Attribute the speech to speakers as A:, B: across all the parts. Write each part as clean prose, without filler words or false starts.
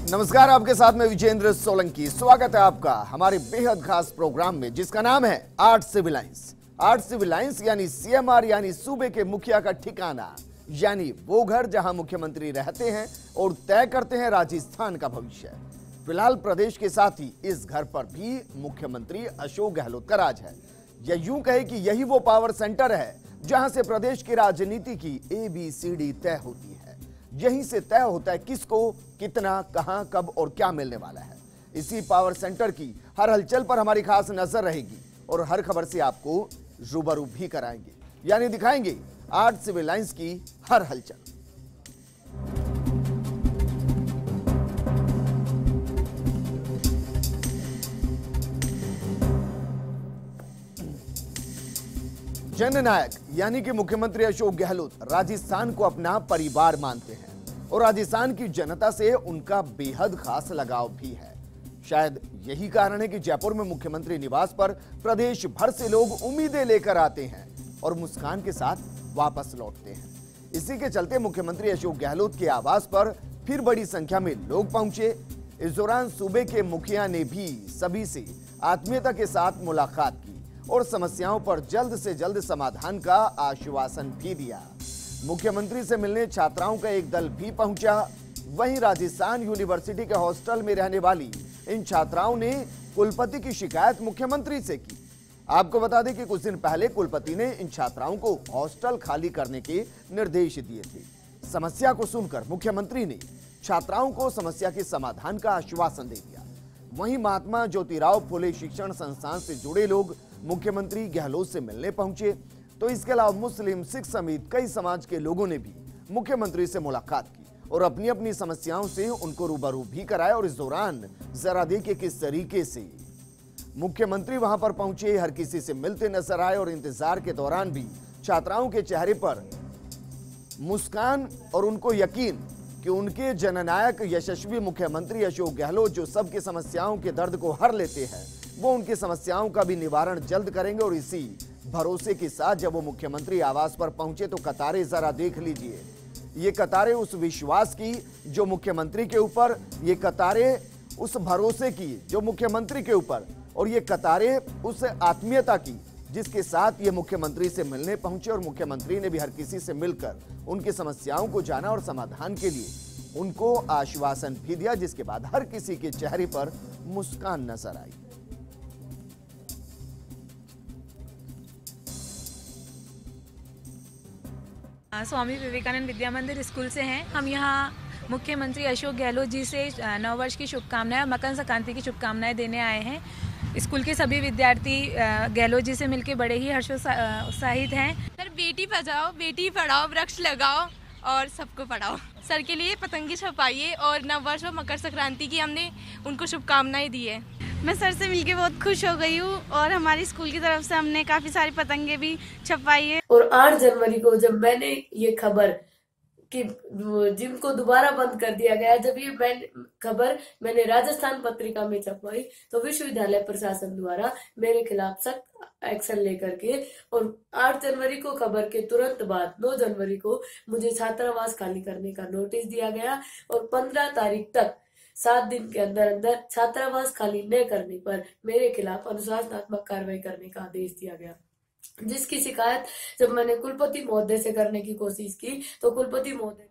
A: नमस्कार, आपके साथ में विजेंद्र सोलंकी। स्वागत है आपका हमारे बेहद खास प्रोग्राम में जिसका नाम है Art Civil Lines. Art Civil Lines यानी सीएमआर यानी सूबे के मुखिया का ठिकाना, यानी वो घर जहां मुख्यमंत्री रहते हैं और तय करते हैं राजस्थान का भविष्य। फिलहाल प्रदेश के साथ ही इस घर पर भी मुख्यमंत्री अशोक गहलोत का राज है, या यूं कहे कि यही वो पावर सेंटर है जहां से प्रदेश की राजनीति की ABCD तय होती है। यहीं से तय होता है किसको कितना, कहां, कब और क्या मिलने वाला है। इसी पावर सेंटर की हर हलचल पर हमारी खास नजर रहेगी और हर खबर से आपको रूबरू भी कराएंगे, यानी दिखाएंगे आर्ट सिविल लाइंस की हर हलचल। जननायक यानी कि मुख्यमंत्री अशोक गहलोत राजस्थान को अपना परिवार मानते हैं और राजस्थान की जनता से उनका बेहद खास लगाव भी है। शायद यही कारण है कि जयपुर में मुख्यमंत्री निवास पर प्रदेश भर से लोग उम्मीदें लेकर आते हैं और मुस्कान के साथ वापस लौटते हैं। इसी के चलते मुख्यमंत्री अशोक गहलोत के आवास पर फिर बड़ी संख्या में लोग पहुंचे। इस दौरान सूबे के मुखिया ने भी सभी से आत्मीयता के साथ मुलाकात की और समस्याओं पर जल्द से जल्द समाधान का आश्वासन भी दिया। मुख्यमंत्री से मिलने छात्राओं का एक दल भी पहुंचा। वहीं राजस्थान यूनिवर्सिटी के हॉस्टल में रहने वाली इन छात्राओं ने कुलपति की शिकायत मुख्यमंत्री से की। आपको बता दें कि कुछ दिन पहले कुलपति ने इन छात्राओं को हॉस्टल खाली करने के निर्देश दिए थे। समस्या को सुनकर मुख्यमंत्री ने छात्राओं को समस्या के समाधान का आश्वासन दे दिया। वहीं महात्मा ज्योतिराव फुले शिक्षण संस्थान से जुड़े लोग मुख्यमंत्री गहलोत से मिलने पहुंचे, तो इसके अलावा मुस्लिम, सिख समेत कई समाज के लोगों ने भी मुख्यमंत्री से मुलाकात की और अपनी अपनी समस्याओं से उनको रूबरू भी कराया। और इस दौरान जरा देखिए किस तरीके से मुख्यमंत्री वहां पर पहुंचे, हर किसी से मिलते नजर आए और इंतजार के दौरान भी छात्राओं के चेहरे पर मुस्कान और उनको यकीन कि उनके जननायक यशस्वी मुख्यमंत्री अशोक गहलोत जो सबकी समस्याओं के दर्द को हर लेते हैं, वो उनकी समस्याओं का भी निवारण जल्द करेंगे। और इसी भरोसे के साथ जब वो मुख्यमंत्री आवास पर पहुंचे तो कतारें जरा देख लीजिए। ये कतारें उस विश्वास की जो मुख्यमंत्री के ऊपर, ये कतारें उस भरोसे की जो मुख्यमंत्री के ऊपर, और ये कतारें उस आत्मीयता की जिसके साथ ये मुख्यमंत्री से मिलने पहुंचे। और मुख्यमंत्री ने भी हर किसी से मिलकर उनकी समस्याओं को जाना और समाधान के लिए उनको आश्वासन भी दिया, जिसके बाद हर किसी के चेहरे पर मुस्कान नजर आई।
B: स्वामी विवेकानंद विद्या मंदिर स्कूल से हैं। हम यहाँ मुख्यमंत्री अशोक गहलोत जी से नववर्ष की शुभकामनाएं और मकर संक्रांति की शुभकामनाएं देने आए हैं। स्कूल के सभी विद्यार्थी गहलोत जी से मिलकर बड़े ही हर्षोत्साहित हैं।
C: सर, बेटी बचाओ बेटी पढ़ाओ, वृक्ष लगाओ और सबको पढ़ाओ। सर के लिए पतंगे छपाइए और नववर्ष और मकर संक्रांति की हमने उनको शुभकामनाएं दी है।
D: मैं सर से मिलके बहुत खुश हो गई हूँ और हमारी स्कूल की तरफ से हमने काफी सारी पतंगे भी छपाई है।
E: और 8 जनवरी को जब मैंने ये खबर कि जिम को दोबारा बंद कर दिया गया, जब ये खबर मैंने राजस्थान पत्रिका में छपवाई तो विश्वविद्यालय प्रशासन द्वारा मेरे खिलाफ सख्त एक्शन लेकर के, और 8 जनवरी को खबर के तुरंत बाद 9 जनवरी को मुझे छात्रावास खाली करने का नोटिस दिया गया और 15 तारीख तक 7 दिन के अंदर अंदर छात्रावास खाली न करने पर मेरे खिलाफ अनुशासनात्मक कार्रवाई करने का आदेश दिया गया, जिसकी शिकायत जब मैंने कुलपति महोदय से करने की कोशिश की तो कुलपति महोदय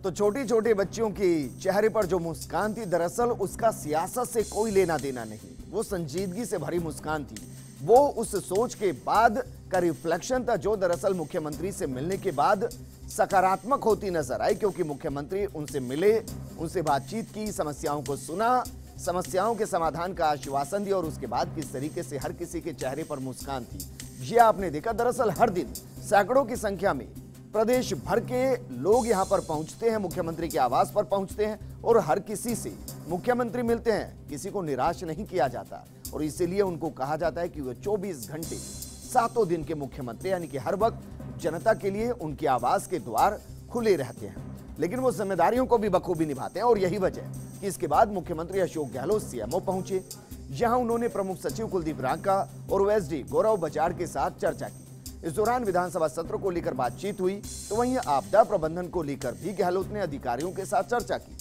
A: तो छोटी छोटी बच्चियों की चेहरे पर जो मुस्कान थी, दरअसल उसका सियासत से कोई लेना देना नहीं, वो संजीदगी से भरी मुस्कान थी। वो उस सोच के बाद का रिफ्लेक्शन था जो दरअसल मुख्यमंत्री से मिलने के बाद सकारात्मक होती नजर आई, क्योंकि मुख्यमंत्री उनसे मिले, उनसे बातचीत की, समस्याओं को सुना, समस्याओं के समाधान का आश्वासन दिया और उसके बाद किस तरीके से हर किसी के चेहरे पर मुस्कान थी, ये आपने देखा। दरअसल हर दिन सैकड़ों की संख्या में प्रदेश भर के लोग यहां पर पहुंचते हैं, मुख्यमंत्री के आवास पर पहुंचते हैं और हर किसी से मुख्यमंत्री मिलते हैं। किसी को निराश नहीं किया जाता और इसीलिए उनको कहा जाता है कि वो 24 घंटे 7 दिन के मुख्यमंत्री, यानी कि हर वक्त जनता के लिए उनके आवास के द्वार खुले रहते हैं। लेकिन वो जिम्मेदारियों को भी बखूबी निभाते हैं और यही वजह कि इसके बाद मुख्यमंत्री अशोक गहलोत सीएमओ पहुंचे। यहां उन्होंने प्रमुख सचिव कुलदीप रांका और ओएसडी गौरव बजाड़ के साथ चर्चा की। इस दौरान विधानसभा सत्र को लेकर बातचीत हुई, तो वहीं आपदा प्रबंधन को लेकर भी गहलोत ने अधिकारियों के साथ चर्चा की।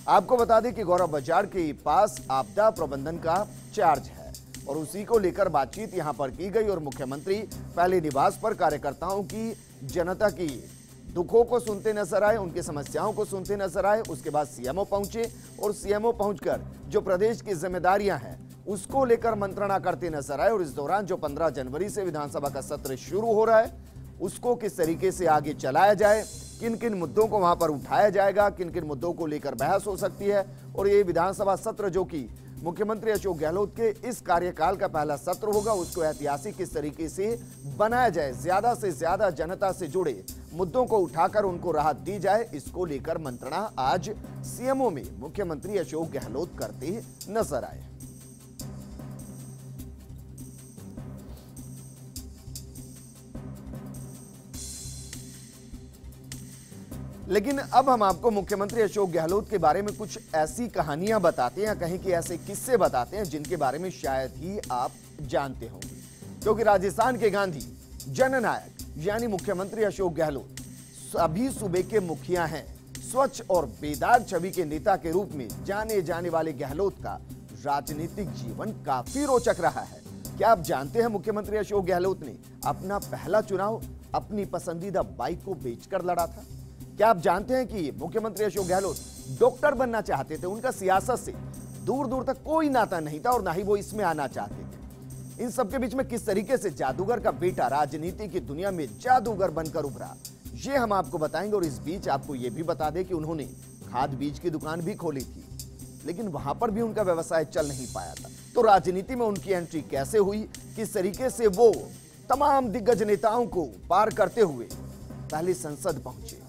A: आपको बता दें कि गौरव बाजार के पास आपदा प्रबंधन का चार्ज है और उसी को लेकर बातचीत यहां पर की गई और मुख्यमंत्री पहले निवास पर कार्यकर्ताओं की, जनता की दुखों को सुनते नजर आए, उनकी समस्याओं को सुनते नजर आए। उसके बाद सीएमओ पहुंचे और सीएमओ पहुंचकर जो प्रदेश की जिम्मेदारियां हैं उसको लेकर मंत्रणा करते नजर आए। और इस दौरान जो 15 जनवरी से विधानसभा का सत्र शुरू हो रहा है उसको किस तरीके से आगे चलाया जाए, किन किन मुद्दों को वहां पर उठाया जाएगा, किन किन मुद्दों को लेकर बहस हो सकती है। और ये विधानसभा सत्र जो कि मुख्यमंत्री अशोक गहलोत के इस कार्यकाल का पहला सत्र होगा, उसको ऐतिहासिक किस तरीके से बनाया जाए, ज्यादा से ज्यादा जनता से जुड़े मुद्दों को उठाकर उनको राहत दी जाए, इसको लेकर मंत्रणा आज सीएमओ में मुख्यमंत्री अशोक गहलोत करते नजर आए। लेकिन अब हम आपको मुख्यमंत्री अशोक गहलोत के बारे में कुछ ऐसी कहानियां बताते हैं, कहीं कि ऐसे किस्से बताते हैं जिनके बारे में शायद ही आप जानते होंगे। क्योंकि राजस्थान के गांधी, जननायक यानी मुख्यमंत्री अशोक गहलोत सभी सूबे के मुखिया हैं। स्वच्छ और बेदाग छवि के नेता के रूप में जाने जाने वाले गहलोत का राजनीतिक जीवन काफी रोचक रहा है। क्या आप जानते हैं मुख्यमंत्री अशोक गहलोत ने अपना पहला चुनाव अपनी पसंदीदा बाइक को बेचकर लड़ा था? क्या आप जानते हैं कि मुख्यमंत्री अशोक गहलोत डॉक्टर बनना चाहते थे? उनका सियासत से दूर दूर तक कोई नाता नहीं था और ना ही वो इसमें आना चाहते थे। इन सबके बीच में किस तरीके से जादूगर का बेटा राजनीति की दुनिया में जादूगर बनकर उभरा, ये हम आपको बताएंगे। और इस बीच आपको ये भी बता दें कि उन्होंने खाद बीज की दुकान भी खोली थी, लेकिन वहां पर भी उनका व्यवसाय चल नहीं पाया था। तो राजनीति में उनकी एंट्री कैसे हुई, किस तरीके से वो तमाम दिग्गज नेताओं को पार करते हुए पहले संसद पहुंचे,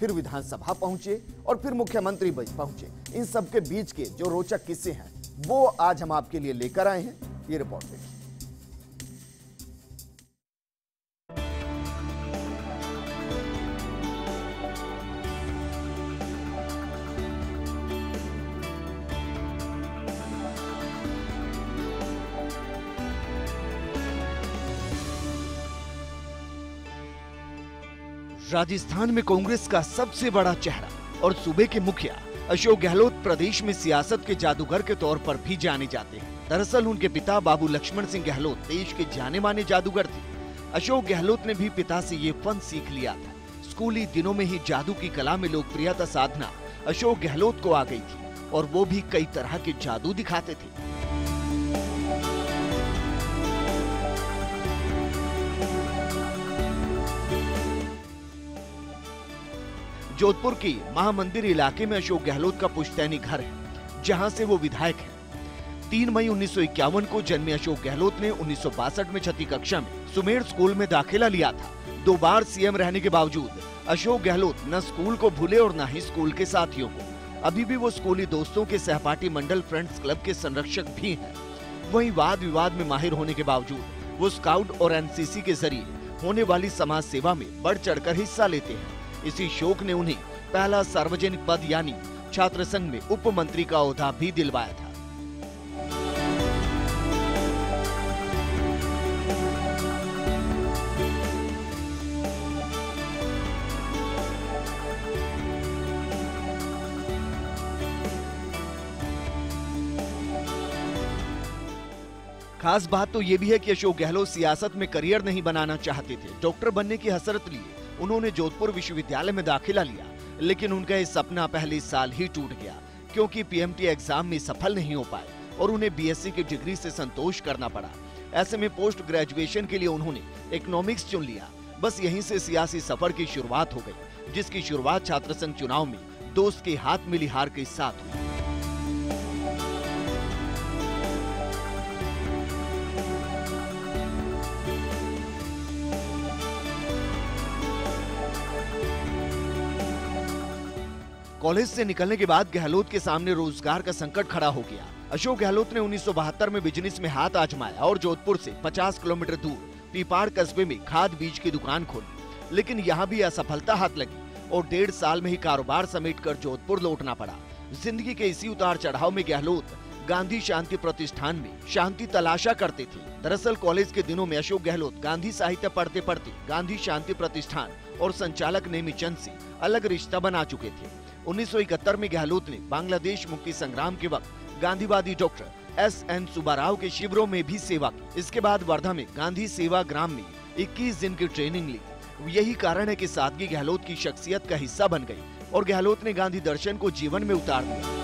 A: फिर विधानसभा पहुंचे और फिर मुख्यमंत्री पहुंचे, इन सब के बीच के जो रोचक किस्से हैं वो आज हम आपके लिए लेकर आए हैं। ये रिपोर्ट देखिए।
F: राजस्थान में कांग्रेस का सबसे बड़ा चेहरा और सूबे के मुखिया अशोक गहलोत प्रदेश में सियासत के जादूगर के तौर पर भी जाने जाते हैं। दरअसल उनके पिता बाबू लक्ष्मण सिंह गहलोत देश के जाने माने जादूगर थे। अशोक गहलोत ने भी पिता से ये फन सीख लिया था। स्कूली दिनों में ही जादू की कला में लोकप्रियता साधना अशोक गहलोत को आ गई थी और वो भी कई तरह के जादू दिखाते थे। जोधपुर की महामंदिर इलाके में अशोक गहलोत का पुश्तैनी घर है, जहां से वो विधायक हैं। 3 मई 1951 को जन्मे अशोक गहलोत ने 1962 में छठी कक्षा में सुमेर स्कूल में दाखिला लिया था। 2 बार सीएम रहने के बावजूद अशोक गहलोत न स्कूल को भूले और न ही स्कूल के साथियों को। अभी भी वो स्कूली दोस्तों के सहपाठी मंडल फ्रेंड्स क्लब के संरक्षक भी हैं। वहीं वाद विवाद में माहिर होने के बावजूद वो स्काउट और एनसीसी के जरिए होने वाली समाज सेवा में बढ़ चढ़कर हिस्सा लेते हैं। इसी शौक ने उन्हें पहला सार्वजनिक पद यानी छात्र संघ में उप मंत्री का ओहदा भी दिलवाया था। खास बात तो ये भी है कि अशोक गहलोत सियासत में करियर नहीं बनाना चाहते थे। डॉक्टर बनने की हसरत लिए उन्होंने जोधपुर विश्वविद्यालय में दाखिला लिया, लेकिन उनका ये सपना पहले साल ही टूट गया क्योंकि पीएमटी एग्जाम में सफल नहीं हो पाए और उन्हें बीएससी की डिग्री से संतोष करना पड़ा। ऐसे में पोस्ट ग्रेजुएशन के लिए उन्होंने इकोनॉमिक्स चुन लिया। बस यहीं से सियासी सफर की शुरुआत हो गई, जिसकी शुरुआत छात्र संघ चुनाव में दोस्त के हाथ मिली हार के साथ हुई। कॉलेज से निकलने के बाद गहलोत के सामने रोजगार का संकट खड़ा हो गया। अशोक गहलोत ने 1972 में बिजनेस में हाथ आजमाया और जोधपुर से 50 किलोमीटर दूर पीपाड़ कस्बे में खाद बीज की दुकान खोली, लेकिन यहाँ भी असफलता हाथ लगी और 1.5 साल में ही कारोबार समेटकर जोधपुर लौटना पड़ा। जिंदगी के इसी उतार चढ़ाव में गहलोत गांधी शांति प्रतिष्ठान में शांति तलाशा करते थे। दरअसल कॉलेज के दिनों में अशोक गहलोत गांधी साहित्य पढ़ते पढ़ते गांधी शांति प्रतिष्ठान और संचालक नेमीचंद से अलग रिश्ता बना चुके थे। 1971 में गहलोत ने बांग्लादेश मुक्ति संग्राम के वक्त गांधीवादी डॉक्टर SN सुब्बाराव के शिविरों में भी सेवा की। इसके बाद वर्धा में गांधी सेवा ग्राम में 21 दिन की ट्रेनिंग ली। यही कारण है कि सादगी गहलोत की शख्सियत का हिस्सा बन गई और गहलोत ने गांधी दर्शन को जीवन में उतार दिया।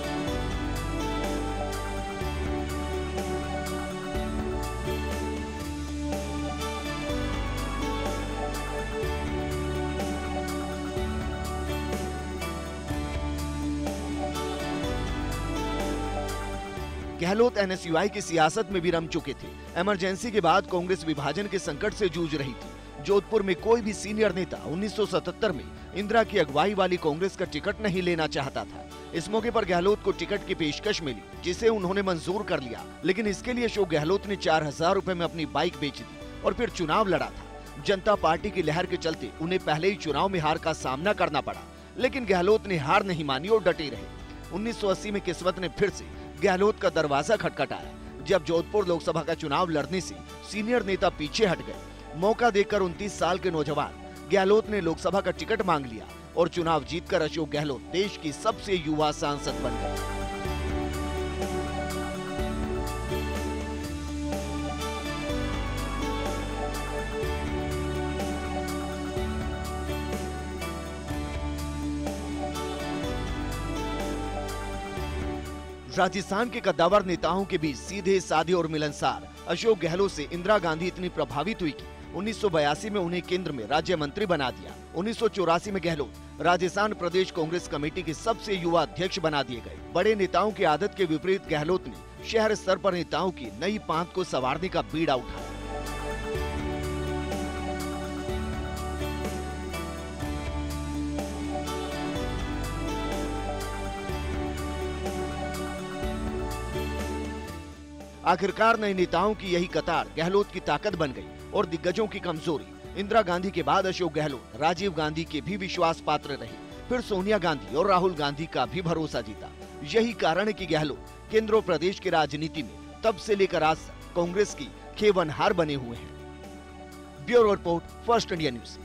F: गहलोत NSUI की सियासत में भी रम चुके थे। इमरजेंसी के बाद कांग्रेस विभाजन के संकट से जूझ रही थी। जोधपुर में कोई भी सीनियर नेता 1977 में इंदिरा की अगुवाई वाली कांग्रेस का टिकट नहीं लेना चाहता था। इस मौके पर गहलोत को टिकट की पेशकश मिली, जिसे उन्होंने मंजूर कर लिया। लेकिन इसके लिए अशोक गहलोत ने 4000 रुपए में अपनी बाइक बेच दी और फिर चुनाव लड़ा था। जनता पार्टी की लहर के चलते उन्हें पहले ही चुनाव में हार का सामना करना पड़ा, लेकिन गहलोत ने हार नहीं मानी और डटे रहे। 1980 में किस्मत ने फिर से गहलोत का दरवाजा खटखटाया। जब जोधपुर लोकसभा का चुनाव लड़ने से सीनियर नेता पीछे हट गए, मौका देकर 29 साल के नौजवान गहलोत ने लोकसभा का टिकट मांग लिया और चुनाव जीतकर अशोक गहलोत देश की सबसे युवा सांसद बन गए। राजस्थान के कद्दावर नेताओं के बीच सीधे साधे और मिलनसार अशोक गहलोत से इंदिरा गांधी इतनी प्रभावित हुई कि 1982 में उन्हें केंद्र में राज्य मंत्री बना दिया। 1984 में गहलोत राजस्थान प्रदेश कांग्रेस कमेटी के सबसे युवा अध्यक्ष बना दिए गए। बड़े नेताओं की आदत के विपरीत गहलोत ने शहर स्तर पर नेताओं की नई पांत को संवारने का बीड़ा उठाया। आखिरकार नए नेताओं की यही कतार गहलोत की ताकत बन गई और दिग्गजों की कमजोरी। इंदिरा गांधी के बाद अशोक गहलोत राजीव गांधी के भी विश्वास पात्र रहे, फिर सोनिया गांधी और राहुल गांधी का भी भरोसा जीता। यही कारण है कि गहलोत केंद्र और प्रदेश की राजनीति में तब से लेकर आज तक कांग्रेस की खेवनहार बने हुए हैं। Bureau report, first India news.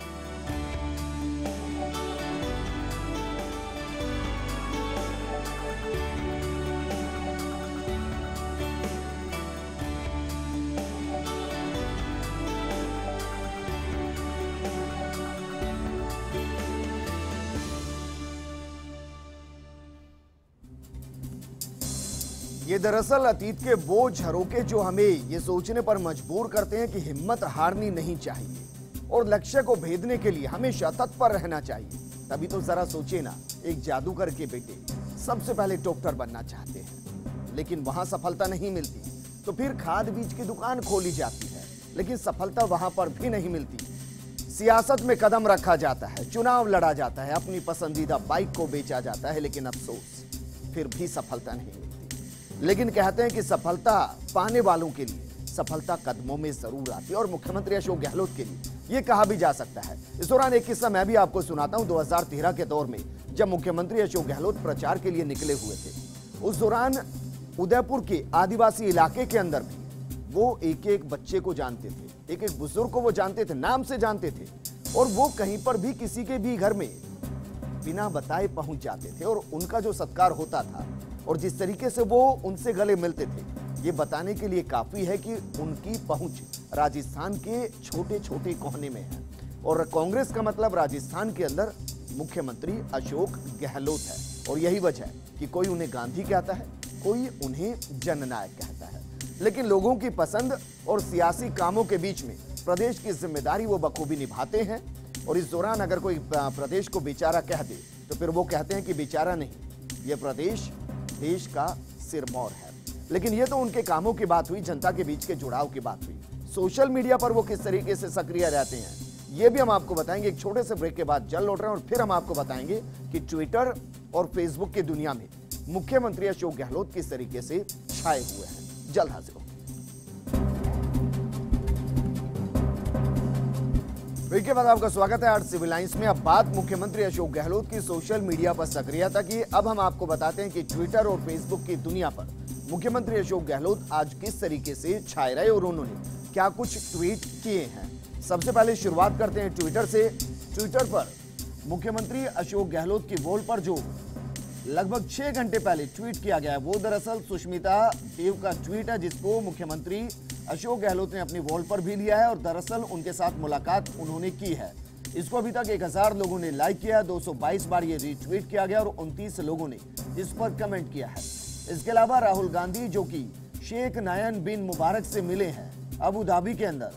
A: ये दरअसल अतीत के वो झरोके जो हमें ये सोचने पर मजबूर करते हैं कि हिम्मत हारनी नहीं चाहिए और लक्ष्य को भेदने के लिए हमेशा तत्पर रहना चाहिए। तभी तो जरा सोचिए ना, एक जादूगर के बेटे सबसे पहले डॉक्टर बनना चाहते हैं, लेकिन वहां सफलता नहीं मिलती, तो फिर खाद बीज की दुकान खोली जाती है, लेकिन सफलता वहां पर भी नहीं मिलती। सियासत में कदम रखा जाता है, चुनाव लड़ा जाता है, अपनी पसंदीदा बाइक को बेचा जाता है, लेकिन अफसोस फिर भी सफलता नहीं मिलती। लेकिन कहते हैं कि सफलता पाने वालों के लिए सफलता कदमों में जरूर आती है और मुख्यमंत्री अशोक गहलोत के लिए ये कहा भी जा सकता है। इस दौरान एक किस्सा मैं भी आपको सुनाता हूं। 2013 के दौर में जब मुख्यमंत्री अशोक गहलोत प्रचार के लिए निकले हुए थे, उस दौरान उदयपुर के आदिवासी इलाके के अंदर भी वो एक एक बच्चे को जानते थे, एक एक बुजुर्ग को वो जानते थे, नाम से जानते थे, और वो कहीं पर भी किसी के भी घर में बिना बताए पहुंच जाते थे और उनका जो सत्कार होता था और जिस तरीके से वो उनसे गले मिलते थे, ये बताने के लिए काफी है कि उनकी पहुंच राजस्थान के छोटे छोटे कोने में है। और कांग्रेस का मतलब राजस्थान के अंदर मुख्यमंत्री अशोक गहलोत है, और यही वजह है कि कोई उन्हें गांधी कहता है, कोई उन्हें जननायक कहता है। लेकिन लोगों की पसंद और सियासी कामों के बीच में प्रदेश की जिम्मेदारी वो बखूबी निभाते हैं। और इस दौरान अगर कोई प्रदेश को बेचारा कह दे तो फिर वो कहते हैं कि बेचारा नहीं, ये प्रदेश देश का सिरमौर है। लेकिन ये तो उनके कामों की बात हुई, जनता के बीच के जुड़ाव की बात हुई। सोशल मीडिया पर वो किस तरीके से सक्रिय रहते हैं, ये भी हम आपको बताएंगे। एक छोटे से ब्रेक के बाद जल्द लौट रहे हैं और फिर हम आपको बताएंगे कि ट्विटर और फेसबुक की दुनिया में मुख्यमंत्री अशोक गहलोत किस तरीके से छाए हुए हैं। जल्द हाजिर होंगे। ब्रेक के बाद आपका स्वागत है आज सिविल लाइंस में। अब बात मुख्यमंत्री अशोक गहलोत की सोशल मीडिया पर सक्रियता की। अब हम आपको बताते हैं कि ट्विटर और फेसबुक की दुनिया पर मुख्यमंत्री अशोक गहलोत आज किस तरीके से छाए रहे और उन्होंने क्या कुछ ट्वीट किए हैं। सबसे पहले शुरुआत करते हैं ट्विटर से। ट्विटर पर मुख्यमंत्री अशोक गहलोत की वॉल पर जो लगभग 6 घंटे पहले ट्वीट किया गया है वो दरअसल सुष्मिता देव का ट्वीट है, जिसको मुख्यमंत्री अशोक गहलोत ने अपनी वॉल पर भी लिया है और दरअसल उनके साथ मुलाकात उन्होंने की है। इसको अभी तक 1000 लोगों ने लाइक किया, 222 बार ये रीट्वीट किया गया और 29 लोगों ने इस पर कमेंट किया है। इसके अलावा राहुल गांधी जो कि शेख नायन बिन मुबारक से मिले हैं अबू धाबी के अंदर,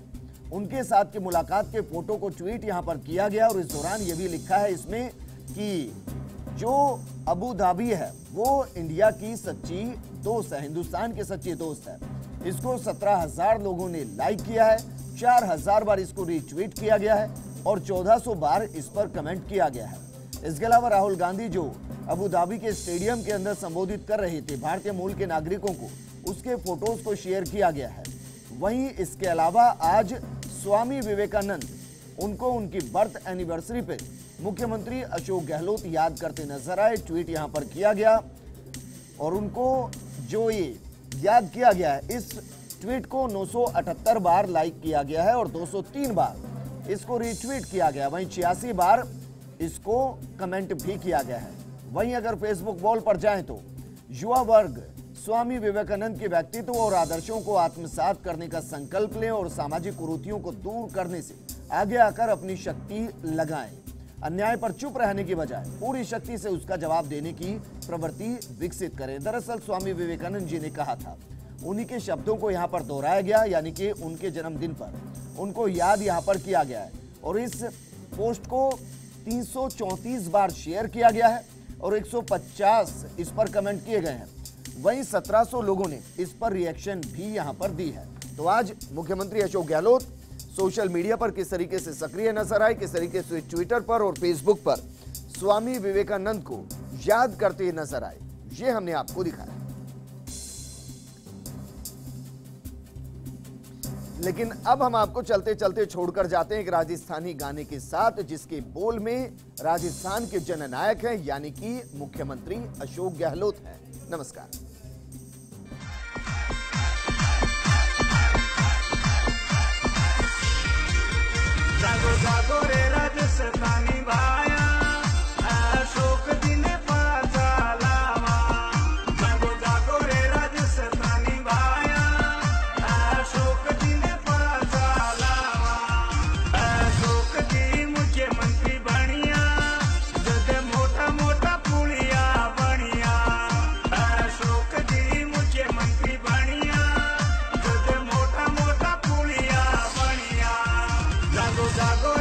A: उनके साथ की मुलाकात के फोटो को ट्वीट यहां पर किया गया और इस दौरान ये भी लिखा है इसमें कि जो अबू धाबी है वो इंडिया की सच्ची दोस्त है, हिंदुस्तान के सच्चे दोस्त है। इसको 17,000 लोगों ने लाइक किया है, 4,000 बार इसको रीट्वीट किया गया है और 1400 बार इस पर कमेंट किया गया है। इसके अलावा राहुल गांधी जो अबू धाबी के स्टेडियम के अंदर संबोधित कर रहे थे भारतीय मूल के नागरिकों को, उसके फोटोज को शेयर किया गया है। वहीं इसके अलावा आज स्वामी विवेकानंद, उनको उनकी बर्थ एनिवर्सरी पे मुख्यमंत्री अशोक गहलोत याद करते नजर आए। ट्वीट यहां पर किया गया और उनको जो ये याद किया गया है, इस ट्वीट को 978 बार लाइक किया गया है और 203 बार इसको रीट्वीट किया गया। वहीं 86 बार इसको कमेंट भी किया गया है। वहीं अगर फेसबुक वॉल पर जाएं तो युवा वर्ग स्वामी विवेकानंद के व्यक्तित्व और आदर्शों को आत्मसात करने का संकल्प लें और सामाजिक कुरीतियों को दूर करने से आगे आकर अपनी शक्ति लगाएं। अन्याय पर चुप रहने की बजाय पूरी शक्ति से उसका जवाब देने की प्रवृत्ति विकसित करें। दरअसल स्वामी विवेकानंद जी ने कहा था, उन्हीं के शब्दों को यहाँ पर दोहराया गया, यानी कि उनके जन्मदिन पर उनको याद यहाँ पर किया गया है और इस पोस्ट को 334 बार शेयर किया गया है और 150 इस पर कमेंट किए गए हैं। वहीं 1700 लोगों ने इस पर रिएक्शन भी यहां पर दी है। तो आज मुख्यमंत्री अशोक गहलोत सोशल मीडिया पर किस तरीके से सक्रिय नजर आए, किस तरीके से ट्विटर पर और फेसबुक पर स्वामी विवेकानंद को याद करते नजर आए, ये हमने आपको दिखाया। लेकिन अब हम आपको चलते चलते छोड़कर जाते हैं एक राजस्थानी गाने के साथ, जिसके बोल में राजस्थान के जननायक हैं यानी कि मुख्यमंत्री अशोक गहलोत हैं। नमस्कार।
G: जागो जागो रे राजस्थानी भाया, अशोक जी ने पाचा लावा। जागो जागो रे राजस्थानी भाया, अशोक जी ने पाचा लावा। अशोक जी मुख्यमंत्री बनिया, जदे मोटा मोटा पुलिया बनिया। अशोक जी मुख्यमंत्री बनिया, जदे मोटा मोटा पुलिया बनिया। जागो जागो